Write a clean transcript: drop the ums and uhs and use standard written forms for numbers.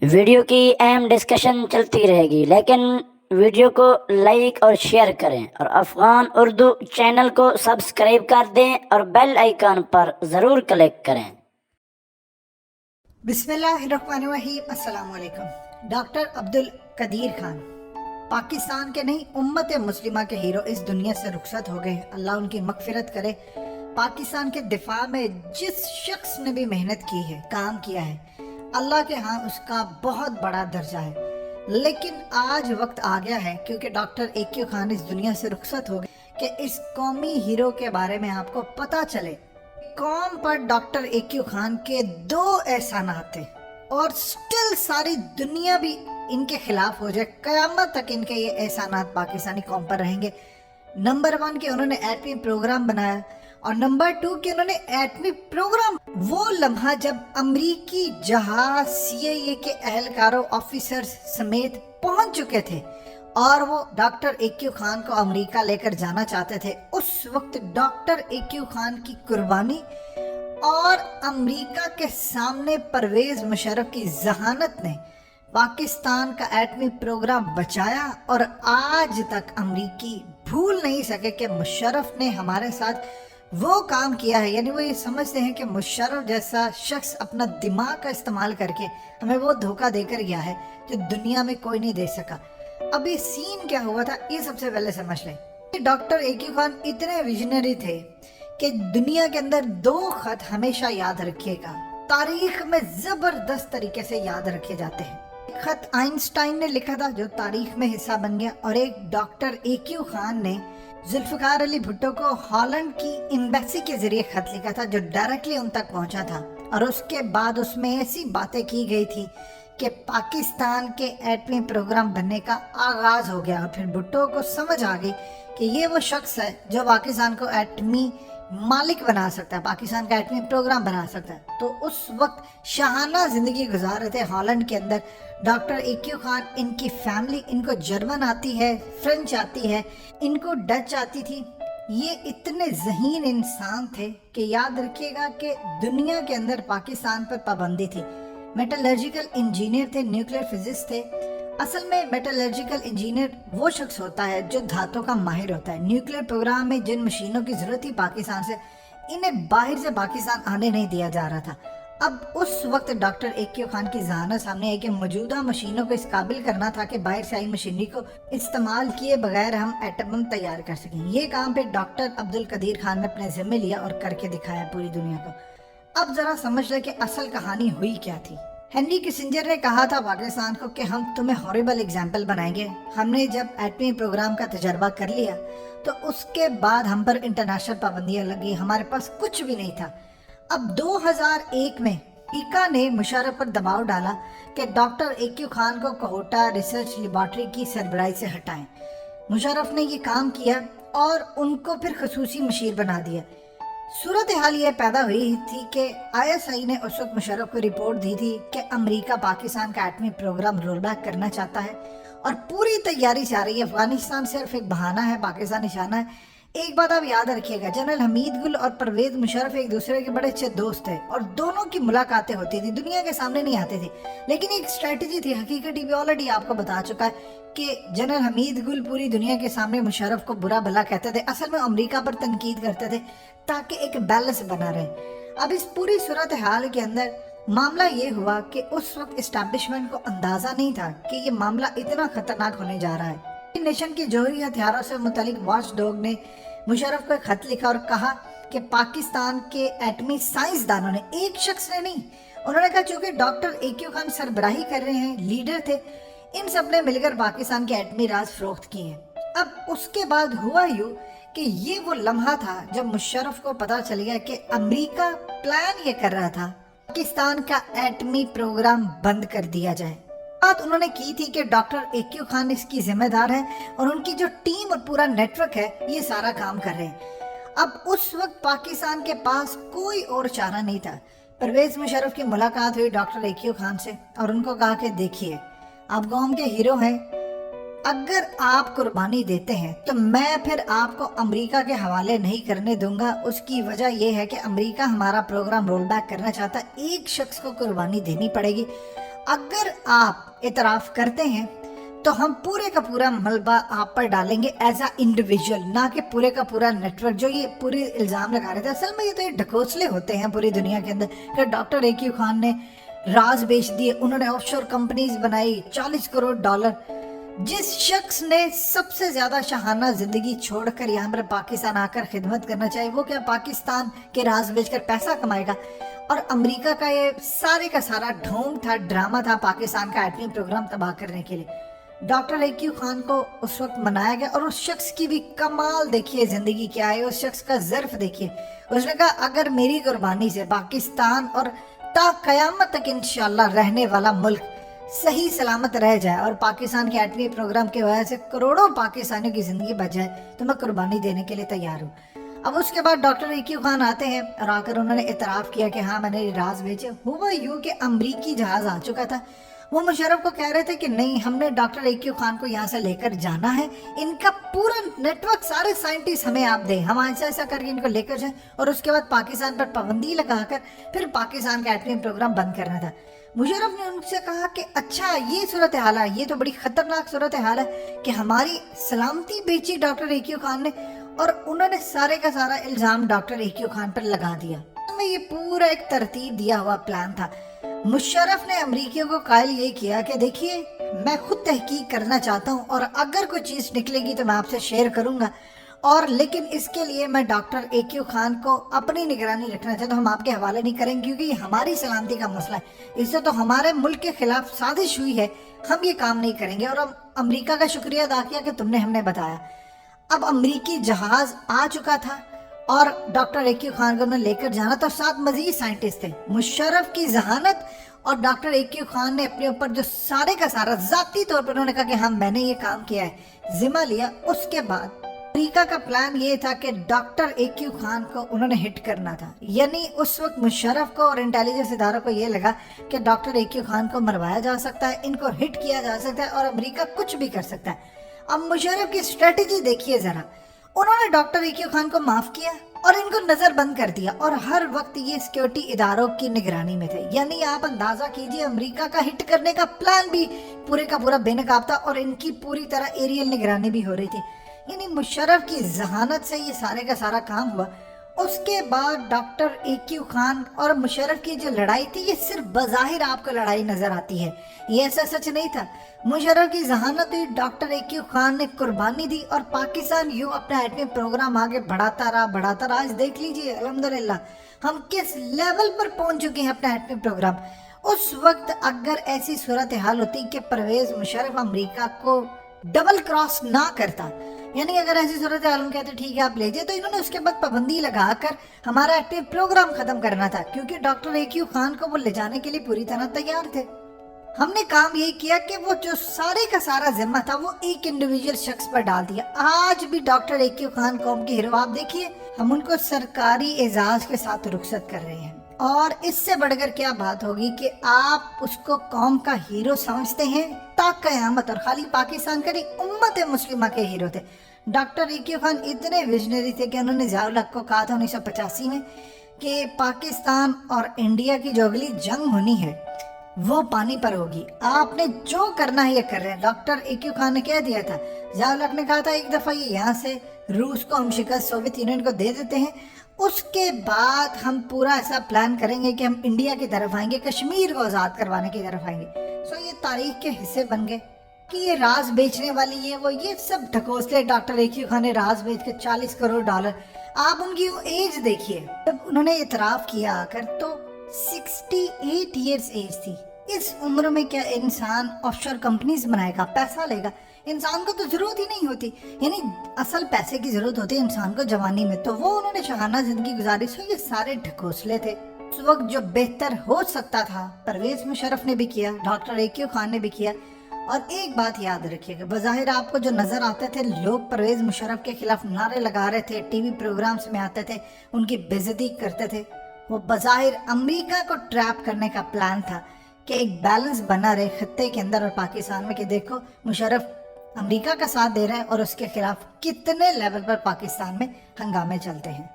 Video کی اہم discussion چلتی رہے گی، لیکن ویڈیو کو لائک اور شیئر کریں اور افغان اردو چینل کو سبسکرائب کر دیں اور بیل آئیکن پر ضرور کلک کریں۔ بسم اللہ الرحمن الرحیم۔ السلام علیکم۔ ڈاکٹر عبدالقدیر خان پاکستان کے نہیں امت مسلمہ کے ہیرو اس دنیا سے رخصت ہو گئے، اللہ ان کی مغفرت کرے۔ پاکستان کے دفاع میں جس شخص نے بھی محنت کی ہے، کام کیا ہے، اللہ کے ہاں اس کا بہت بڑا درجہ ہے، لیکن آج وقت آ گیا ہے کیونکہ ڈاکٹر ایکیو خان اس دنیا سے رخصت ہو گئے کہ اس قومی ہیرو کے بارے میں آپ کو پتہ چلے۔ قوم پر ڈاکٹر ایکیو خان کے 2 احسانات تھے اور سٹل ساری دنیا بھی ان کے خلاف ہو جائے، قیامت تک ان کے یہ احسانات پاکستانی قوم پر رہیں گے۔ نمبر 1 کہ انہوں نے ایٹمی پروگرام بنایا، اور نمبر 2 کہ انہوں نے ایٹمی پروگرام، وہ لمحہ جب امریکی جہاز CIA کے اہلکاروں آفیسرز سمیت پہنچ چکے تھے اور وہ ڈاکٹر ایکیو خان کو امریکہ لے کر جانا چاہتے تھے، اس وقت ڈاکٹر ایکیو خان کی قربانی اور امریکہ کے سامنے پرویز مشرف کی ذہانت نے پاکستان کا ایٹمی پروگرام بچایا، اور آج تک امریکی بھول نہیں سکے کہ مشرف نے ہمارے ساتھ وہ کام کیا ہے۔ یعنی وہ یہ سمجھتے ہیں کہ مشرف جیسا شخص اپنا دماغ کا استعمال کر کے ہمیں وہ دھوکہ دے کر گیا ہے جو دنیا میں کوئی نہیں دے سکا۔ اب یہ سین کیا ہوا تھا، یہ سب سے پہلے سمجھ لیں۔ ڈاکٹر ایکیو خان اتنے ویژنری تھے کہ دنیا کے اندر 2 خط ہمیشہ یاد رکھیے گا، تاریخ میں زبردست طریقے سے یاد رکھے جاتے ہیں۔ ایک خط آئنسٹائن نے لکھا تھا جو تاریخ میں حصہ بن گیا، اور ایک ڈاکٹر ایکیو خان نے ذوالفقار علی بھٹو کو ہالینڈ کی ایمبیسی کے ذریعے خط لکھا تھا جو ڈائریکٹلی ان تک پہنچا تھا، اور اس کے بعد اس میں ایسی باتیں کی گئی تھی کہ پاکستان کے ایٹمی پروگرام بننے کا آغاز ہو گیا، اور پھر بھٹو کو سمجھ آ گئی کہ یہ وہ شخص ہے جو پاکستان کو ایٹمی مالک بنا سکتا ہے، پاکستان کا ایٹمی پروگرام بنا سکتا ہے۔ تو اس وقت شاہانہ زندگی گزار رہے تھے ہالینڈ کے اندر ڈاکٹر ایکیو خان۔ ان کی فیملی، ان کو جرمن آتی ہے، فرینچ آتی ہے، ان کو ڈچ آتی تھی۔ یہ اتنے ذہین انسان تھے کہ یاد رکھیے گا کہ دنیا کے اندر پاکستان پر پابندی تھی۔ میٹالرجیکل انجینئر تھے، نیوکلیر فزسٹ تھے۔ اصل میں میٹالرجیکل انجینئر وہ شخص ہوتا ہے جو دھاتوں کا ماہر ہوتا ہے۔ نیوکلیر پروگرام میں جن مشینوں کی ضرورت تھی پاکستان سے، انہیں باہر سے پاکستان آنے نہیں دیا جا رہا تھا۔ اب اس وقت ڈاکٹر ایکیو خان کی ذہانت سامنے ہے کہ موجودہ مشینوں کو اس قابل کرنا تھا کہ باہر سے آئی مشینری کو استعمال کیے بغیر ہم ایٹم بم تیار کر سکیں۔ یہ کام پہ ڈاکٹر عبدالقدیر خان نے اپنے ذمہ لیا اور کر کے دکھایا پوری دنیا کو۔ اب ذرا سمجھ لیں کہ اصل کہانی ہوئی کیا تھی۔ ہنری کسنجر نے کہا تھا پاکستان کو کہ ہم تمہیں ہارریبل ایگزامپل بنائیں گے۔ ہم نے جب ایٹمی پروگرام کا تجربہ کر لیا تو اس کے بعد ہم پر انٹرنیشنل پابندیاں لگی، ہمارے پاس کچھ بھی نہیں تھا۔ اب 2001 میں امریکہ نے مشرف پر دباؤ ڈالا کہ ڈاکٹر ایکیو خان کو کوہوٹا ریسرچ لیبارٹری کی سربراہی سے ہٹائیں۔ مشرف نے یہ کام کیا اور ان کو پھر خصوصی مشیر بنا دیا۔ صورتحال یہ پیدا ہوئی تھی کہ ISI نے اس وقت مشرف کو رپورٹ دی تھی کہ امریکہ پاکستان کا ایٹمی پروگرام رول بیک کرنا چاہتا ہے اور پوری تیاری سے آ رہی ہے۔ افغانستان صرف ایک بہانہ ہے، پاکستان نشانہ ہے۔ ایک بات آپ یاد رکھیے گا، جنرل حمید گل اور پرویز مشرف ایک دوسرے کے بڑے اچھے دوست تھے اور دونوں کی ملاقاتیں ہوتی تھی، دنیا کے سامنے نہیں آتے تھے، لیکن ایک اسٹریٹجی تھی۔ حقیقت بھی آلریڈی آپ کو بتا چکا ہے کہ جنرل حمید گل پوری دنیا کے سامنے مشرف کو برا بھلا کہتے تھے، اصل میں امریکہ پر تنقید کرتے تھے تاکہ ایک بیلنس بنا رہے۔ اب اس پوری صورتحال کے اندر معاملہ یہ ہوا کہ اس وقت اسٹیبلشمنٹ کو اندازہ نہیں تھا کہ یہ معاملہ اتنا خطرناک ہونے جا رہا ہے۔ نیشن کے جوہری ہتھیاروں سے متعلق واچ ڈاگ نے مشرف کو ایک خط لکھا اور کہا کہ پاکستان کے ایٹمی سائنسدانوں نے، ایک شخص نے نہیں، انہوں نے کہا چونکہ ڈاکٹر ایکیو خان سربراہی کر رہے ہیں، لیڈر تھے، ان سب نے مل کر پاکستان کے ایٹمی راز فروخت کیے ہیں۔ اب اس کے بعد ہوا یوں کہ یہ وہ لمحہ تھا جب مشرف کو پتا چل گیا کہ امریکہ پلان یہ کر رہا تھا پاکستان کا ایٹمی پروگرام بند کر دیا جائے۔ بات انہوں نے کی تھی کہ ڈاکٹر ایکیو خان اس کی ذمہ دار ہے اور ان کی جو ٹیم اور پورا نیٹ ورک ہے یہ سارا کام کر رہے ہیں۔ اب اس وقت پاکستان کے پاس کوئی اور چارہ نہیں تھا۔ پرویز مشرف کی ملاقات ہوئی ڈاکٹر ایکیو خان سے اور ان کو کہا کہ دیکھیے آپ قوم کے ہیرو ہیں، اگر آپ قربانی دیتے ہیں تو میں پھر آپ کو امریکہ کے حوالے نہیں کرنے دوں گا۔ اس کی وجہ یہ ہے کہ امریکہ ہمارا پروگرام رول بیک کرنا چاہتا ہے، ایک شخص کو قربانی دینی پڑے گی अगर आप इतराफ़ करते हैं तो हम पूरे का पूरा मलबा आप पर डालेंगे एज अ इंडिविजुअल, ना कि पूरे का पूरा नेटवर्क जो ये पूरे इल्ज़ाम लगा रहे थे। असल में ये तो ये ढकोसले होते हैं पूरी दुनिया के अंदर कि डॉक्टर AQ खान ने राज बेच दिए, उन्होंने ऑफशोर कंपनीज बनाई, $40 करोड़। जिस शख्स ने सबसे ज़्यादा शहाना ज़िंदगी छोड़कर यहाँ पर पाकिस्तान आकर खिदमत करना चाहिए, वो क्या पाकिस्तान के राज बेचकर पैसा कमाएगा? और अमेरिका का ये सारे का सारा ढोंग था, ड्रामा था पाकिस्तान का एटमी प्रोग्राम तबाह करने के लिए। डॉक्टर AQ खान को उस वक्त मनाया गया और उस शख्स की भी कमाल देखिए ज़िंदगी क्या है, उस शख्स का ज़र्फ देखिए। उसने कहा अगर मेरी कुर्बानी से पाकिस्तान और ता क़यामत तक इंशाअल्लाह रहने वाला मुल्क सही सलामत रह जाए और पाकिस्तान के एटमी प्रोग्राम की वजह से करोड़ों पाकिस्तानियों की ज़िंदगी बच जाए तो मैं कुर्बानी देने के लिए तैयार हूँ। अब उसके बाद डॉक्टर AQ खान आते हैं और आकर उन्होंने इतराफ़ किया कि हाँ मैंने राज बेचे। हुआ यूँ कि अमरीकी जहाज़ आ चुका था, वो मुशर्रफ को कह रहे थे कि नहीं हमने डॉक्टर AQ खान को यहाँ से लेकर जाना है, इनका पूरा नेटवर्क सारे साइंटिस्ट हमें आप दें, हम ऐसा ऐसा करके इनको लेकर जाएं और उसके बाद पाकिस्तान पर पाबंदी लगाकर फिर पाकिस्तान का एटमी प्रोग्राम बंद करना था। मुशर्रफ ने उनसे कहा कि अच्छा ये सूरत हाल है, ये तो बड़ी ख़तरनाक सूरत हाल है कि हमारी सलामती बेची डॉक्टर AQ खान ने, और उन्होंने सारे का सारा इल्ज़ाम डॉक्टर AQ खान पर लगा दिया। तो ये पूरा एक तरतीब दिया हुआ प्लान था। मुशर्रफ ने अमरीकियों को कायल ये किया कि देखिए मैं खुद तहकीक करना चाहता हूँ और अगर कोई चीज़ निकलेगी तो मैं आपसे शेयर करूँगा, और लेकिन इसके लिए मैं डॉक्टर AQ खान को अपनी निगरानी रखना चाहता हूँ, हम आपके हवाले नहीं करेंगे क्योंकि ये हमारी सलामती का मसला है, इससे तो हमारे मुल्क के खिलाफ साजिश हुई है, हम ये काम नहीं करेंगे। और अब अमरीका का शुक्रिया अदा किया कि तुमने हमने बताया। अब अमरीकी जहाज़ आ चुका था और डॉक्टर AQ खान को उन्हें लेकर जाना था, साथ मजीद साइंटिस्ट थे। मुशर्रफ की जहानत और डॉक्टर AQ खान ने अपने ऊपर जो सारे का सारा ज़ाती तौर पर उन्होंने कहा कि हाँ मैंने ये काम किया है, जिम्मा लिया। उसके बाद अमेरिका का प्लान ये था कि डॉक्टर AQ खान को उन्होंने हिट करना था, यानी उस वक्त मुशर्रफ को और इंटेलिजेंस इदारों को ये लगा कि डॉक्टर AQ खान को मरवाया जा सकता है, इनको हिट किया जा सकता है और अमेरिका कुछ भी कर सकता है। अब मुशर्रफ की स्ट्रेटजी देखिए ज़रा, उन्होंने डॉक्टर AQ खान को माफ़ किया और इनको नज़रबंद कर दिया और हर वक्त ये सिक्योरिटी इदारों की निगरानी में थे। यानी आप अंदाज़ा कीजिए अमेरिका का हिट करने का प्लान भी पूरे का पूरा बेनकाब था और इनकी पूरी तरह एरियल निगरानी भी हो रही थी। यानी मुशर्रफ की जहानत से ये सारे का सारा काम हुआ। उसके बाद डॉक्टर AQ खान और मुशर्रफ की जो लड़ाई थी ये सिर्फ बज़ाहिर आपको लड़ाई नज़र आती है, ये ऐसा सच नहीं था। मुशर्रफ की जहानत हुई, डॉक्टर AQ खान ने कुर्बानी दी और पाकिस्तान यूँ अपना एटमी प्रोग्राम आगे बढ़ाता रहा। आज देख लीजिए अल्हम्दुलिल्लाह हम किस लेवल पर पहुँच चुके हैं अपना एटमी प्रोग्राम। उस वक्त अगर ऐसी सूरत हाल होती कि परवेज़ मुशर्रफ अमेरिका को डबल क्रॉस ना करता, यानी अगर ऐसी सूरत हाल हम कहते ठीक है आप ले जाए, तो इन्होंने उसके बाद पाबंदी लगाकर हमारा एक्टिव प्रोग्राम खत्म करना था क्योंकि डॉक्टर AQ खान को वो ले जाने के लिए पूरी तरह तैयार थे। हमने काम ये किया कि वो जो सारे का सारा जिम्मा था वो एक इंडिविजुअल शख्स पर डाल दिया। आज भी डॉक्टर AQ खान कौम के हीरो, आप देखिए हम उनको सरकारी एजाज के साथ रुखसत कर रहे हैं और इससे बढ़कर क्या बात होगी कि आप उसको कौम का हीरो समझते हैं ता क़यामत, और खाली पाकिस्तान का नहीं उम्मत मुस्लिमा के हीरो थे। डॉक्टर AQ खान इतने विजनरी थे कि उन्होंने ज़ियाउल हक को कहा था 1985 में कि पाकिस्तान और इंडिया की जो अगली जंग होनी है वो पानी पर होगी, आपने जो करना है ये कर रहे हैं। डॉक्टर AQ खान ने कह दिया था, ज़ियाउल हक ने कहा था एक दफ़ा ये यहाँ से रूस को हम शिकस्त सोवियत यूनियन को दे देते हैं, उसके बाद हम पूरा ऐसा प्लान करेंगे कि हम इंडिया की तरफ आएंगे, कश्मीर को आज़ाद करवाने की तरफ आएंगे। सो ये तारीख के हिस्से बन गए कि ये राज बेचने वाली है वो, ये सब ढकोसले डॉक्टर AQ खान ने राज बेच के $40 करोड़। आप उनकी वो एज देखिए, जब उन्होंने इतराफ़ किया आकर तो 68 ईयर्स एज थी। इस उम्र में क्या इंसान ऑफशोर कंपनीज बनाएगा, पैसा लेगा? इंसान को तो जरूरत ही नहीं होती, यानी असल पैसे की जरूरत होती है इंसान को जवानी में, तो वो उन्होंने शहाना जिंदगी गुजारी। सो ये सारे ढकोसले थे। उस वक्त जो बेहतर हो सकता था परवेज मुशर्रफ ने भी किया, डॉक्टर AQ खान ने भी किया। और एक बात याद रखिएगा, बज़ाहिर आपको जो नजर आते थे लोग परवेज मुशर्रफ के खिलाफ नारे लगा रहे थे, टीवी प्रोग्राम्स में आते थे, उनकी बेइज्जती करते थे, वो बज़ाहिर अमेरिका को ट्रैप करने का प्लान था कि एक बैलेंस बना रहे खत्ते के अंदर और पाकिस्तान में कि देखो मुशर्रफ अमेरिका का साथ दे रहा है और उसके खिलाफ कितने लेवल पर पाकिस्तान में हंगामे चलते हैं।